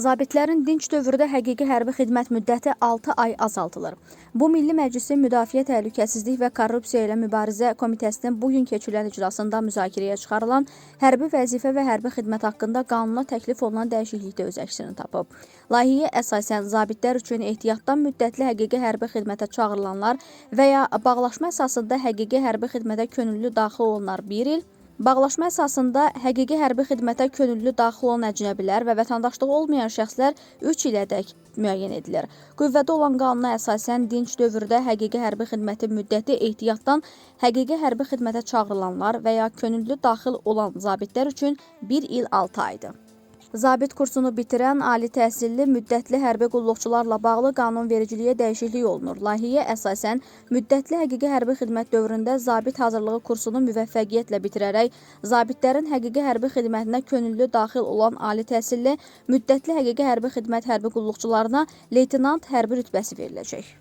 Zabitlərin dinc dövrdə həqiqi hərbi xidmət müddəti 6 ay azaldılır. Bu, Milli Məclisin Müdafiə Təhlükəsizlik və Korrupsiya ilə Mübarizə Komitəsinin bugün keçirilən iclasında müzakirəyə çıxarılan hərbi vəzifə və hərbi xidmət haqqında qanuna təklif olunan dəyişiklikdə öz əksini tapıb. Layihəyə əsasən zabitlər üçün ehtiyatdan müddətli həqiqi hərbi xidmətə çağırılanlar və ya bağlaşma əsasında həqiqi hərbi xidmətə könüllü daxil olanlar 1 il, bağlaşma əsasında həqiqi hərbi xidmətə könüllü daxil olan əcnəbilər və vətəndaşlığı olmayan şəxslər 3 ilədək müəyyən edilir. Qüvvədə olan qanuna əsasən dinc dövrdə həqiqi hərbi xidmətin müddəti ehtiyatdan həqiqi hərbi xidmətə çağırılanlar və ya könüllü daxil olan zabitlər üçün 1 il 6 aydır. Zabit kursunu bitirən ali təhsilli müddətli hərbi qulluqçularla bağlı qanunvericiliyə dəyişiklik olunur. Layihəyə əsasən müddətli həqiqi hərbi xidmət dövründə zabit hazırlığı kursunu müvəffəqiyyətlə bitirərək zabitlərin həqiqi hərbi xidmətinə könüllü daxil olan ali təhsilli müddətli həqiqi hərbi xidmət hərbi qulluqçularına leytenant hərbi rütbəsi veriləcək.